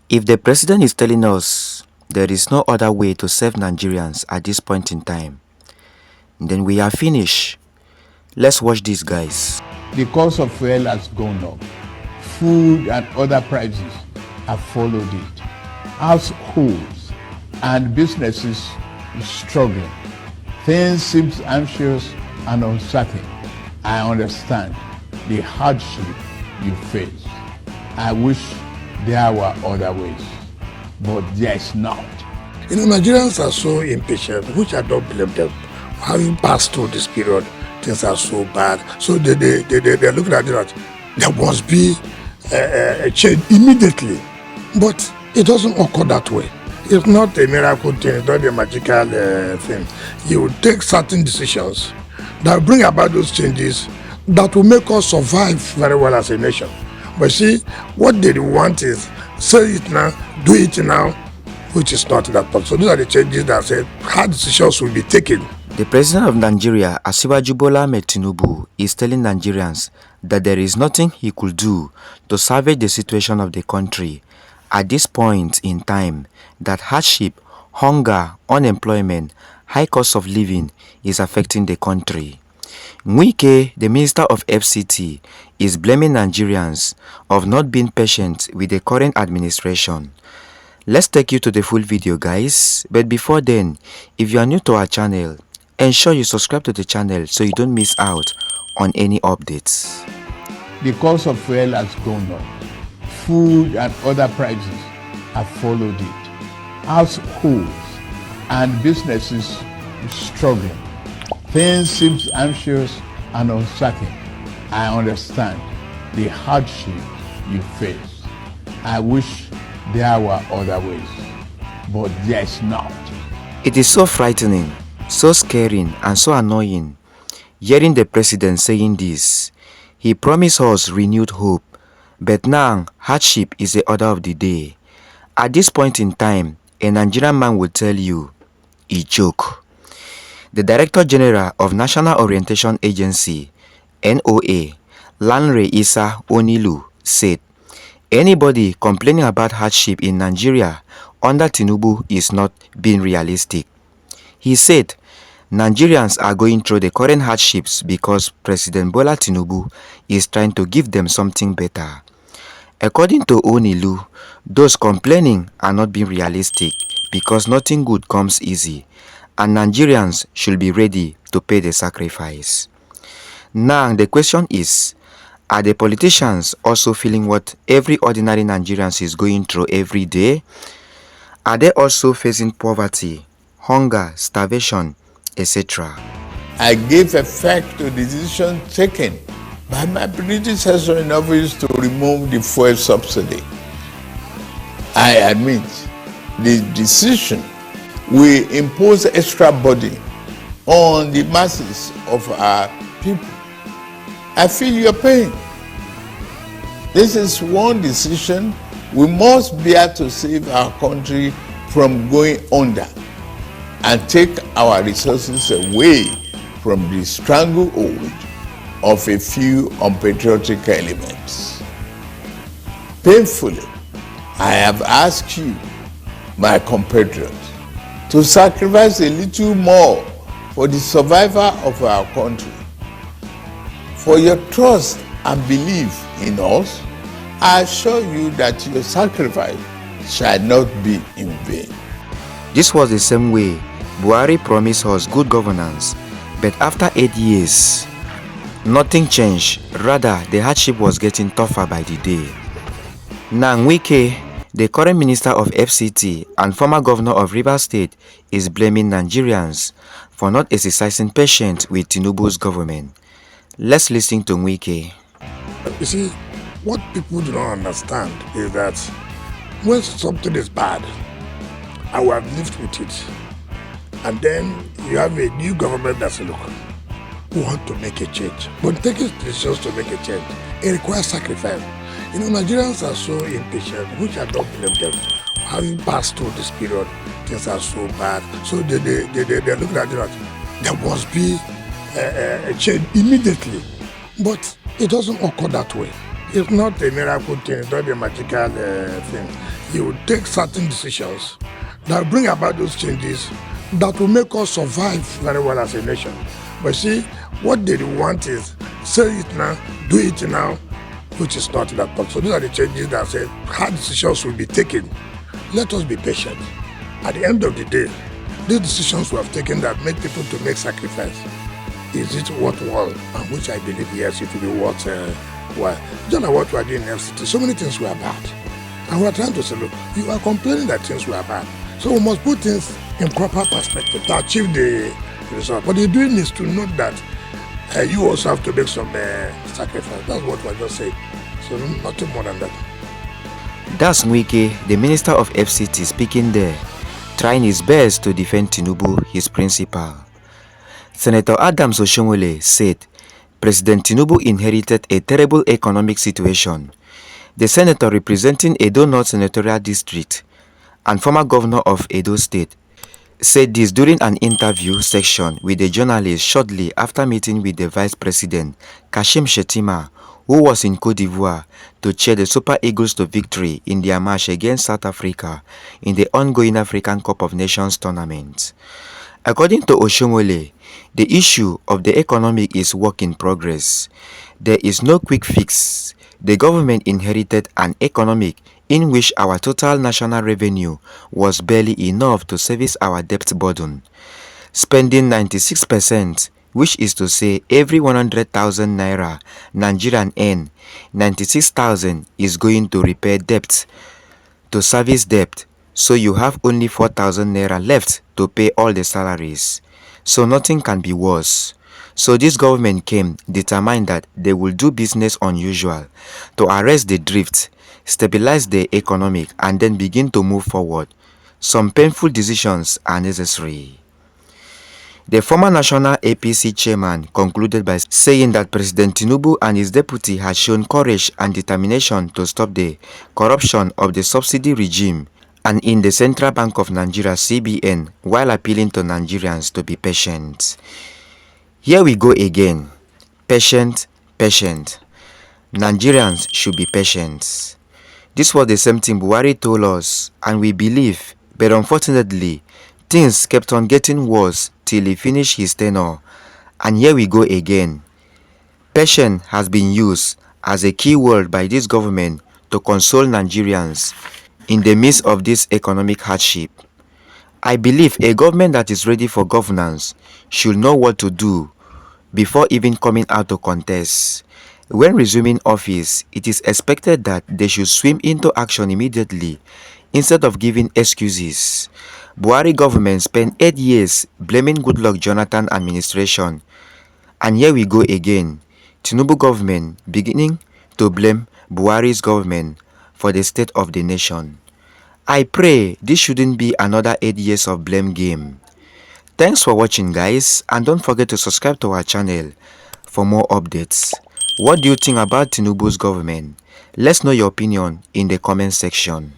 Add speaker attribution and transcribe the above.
Speaker 1: If the president is telling us there is no other way to serve Nigerians at this point in time, then we are finished. Let's watch this, guys.
Speaker 2: The cost of fuel has gone up. Food and other prices have followed it. Households and businesses are struggling. Things seem anxious and uncertain. I understand the hardship you face. I wish there were other ways, but there is not.
Speaker 3: Nigerians are so impatient, which I don't blame them. Having passed through this period, things are so bad. So they're looking at it. There must be a change immediately. But it doesn't occur that way. It's not a miracle thing, it's not a magical thing. You will take certain decisions that bring about those changes that will make us survive very well as a nation. But see, what they want is say it now, do it now, which is not that possible. So these are the changes that say hard decisions will be taken.
Speaker 1: The president of Nigeria, Bola Ahmed Tinubu, is telling Nigerians that there is nothing he could do to salvage the situation of the country at this point in time, that hardship, hunger, unemployment, high cost of living is affecting the country. Wike, the minister of FCT, is blaming Nigerians of not being patient with the current administration. Let's take you to the full video, guys. But before then, if you are new to our channel, ensure you subscribe to the channel so you don't miss out on any updates.
Speaker 2: The cost of fuel has gone up. Food and other prices have followed it. Households and businesses are struggling. Things seem anxious and uncertain. I understand the hardship you face. I wish there were other ways, but there is not.
Speaker 1: It is so frightening, so scaring, and so annoying hearing the president saying this. He promised us renewed hope, but now hardship is the order of the day. At this point in time, a Nigerian man will tell you, a joke. The Director General of National Orientation Agency, NOA, Lanre Issa-Onilu, said, anybody complaining about hardship in Nigeria under Tinubu is not being realistic. He said, Nigerians are going through the current hardships because President Bola Tinubu is trying to give them something better. According to Onilu, those complaining are not being realistic because nothing good comes easy, and Nigerians should be ready to pay the sacrifice. Now the question is, are the politicians also feeling what every ordinary Nigerian is going through every day? Are they also facing poverty, hunger, starvation, etc.?
Speaker 2: I gave effect to the decision taken by my predecessor in office to remove the fuel subsidy. I admit the decision will impose extra burden on the masses of our people. I feel your pain. This is one decision we must bear to save our country from going under and take our resources away from the stranglehold of a few unpatriotic elements. Painfully, I have asked you, my compatriots, to sacrifice a little more for the survival of our country. For your trust and belief in us, I assure you that your sacrifice shall not be in vain.
Speaker 1: This was the same way Buhari promised us good governance, but after 8 years, nothing changed. Rather, the hardship was getting tougher by the day. Now Wike, the current minister of FCT and former governor of Rivers State, is blaming Nigerians for not exercising patience with Tinubu's government. Let's listen to Wike.
Speaker 3: You see, what people do not understand is that when something is bad, I will have lived with it. And then you have a new government that's look, who want to make a change. But taking decisions to make a change, it requires sacrifice. Nigerians are so impatient, which I don't blame them. Having passed through this period, things are so bad. So they're looking at it. There must be a change immediately. But it doesn't occur that way. It's not a miracle thing, it's not a magical thing. He will take certain decisions that will bring about those changes that will make us survive very well as a nation. But see, what they want is say it now, do it now, which is not that possible. So these are the changes that say hard decisions will be taken. Let us be patient. At the end of the day, these decisions we have taken that make people to make sacrifice, is it worthwhile? And which I believe, yes, it will be worthwhile. Just like what we are doing in FCT, so many things were bad. And we are trying to say, look, you are complaining that things were bad. So we must put things in proper perspective to achieve the result. What you're doing is to note that you also have to make some sacrifice. That's what we are just saying. So nothing more than that.
Speaker 1: That's Wike, the minister of FCT, speaking there, trying his best to defend Tinubu, his principal. Senator Adams Oshiomhole said President Tinubu inherited a terrible economic situation. The senator representing Edo North Senatorial District and former governor of Edo State said this during an interview section with a journalist shortly after meeting with the Vice President, Kashim Shettima, who was in Cote d'Ivoire to cheer the Super Eagles to victory in their match against South Africa in the ongoing African Cup of Nations tournament. According to Oshiomhole, the issue of the economic is work in progress. There is no quick fix. The government inherited an economic in which our total national revenue was barely enough to service our debt burden. Spending 96%, which is to say every 100,000 naira Nigerian earn, 96,000 is going to repair debt, to service debt, so you have only 4,000 naira left to pay all the salaries. So nothing can be worse. So this government came determined that they will do business unusual to arrest the drift, stabilize the economic, and then begin to move forward. Some painful decisions are necessary. The former national APC chairman concluded by saying that President Tinubu and his deputy had shown courage and determination to stop the corruption of the subsidy regime and in the Central Bank of Nigeria (CBN), while appealing to Nigerians to be patient. Here we go again. Patient, patient. Nigerians should be patient. This was the same thing Buhari told us, and we believe, but unfortunately, things kept on getting worse till he finished his tenure. And here we go again. Patience has been used as a key word by this government to console Nigerians in the midst of this economic hardship. I believe a government that is ready for governance should know what to do before even coming out to contest. When resuming office, it is expected that they should swim into action immediately instead of giving excuses. Buhari government spent 8 years blaming Goodluck Jonathan administration, and here we go again. Tinubu government beginning to blame Buhari's government for the state of the nation. I pray this shouldn't be another 8 years of blame game. Thanks for watching, guys, and don't forget to subscribe to our channel for more updates. What do you think about Tinubu's government? Let's know your opinion in the comment section.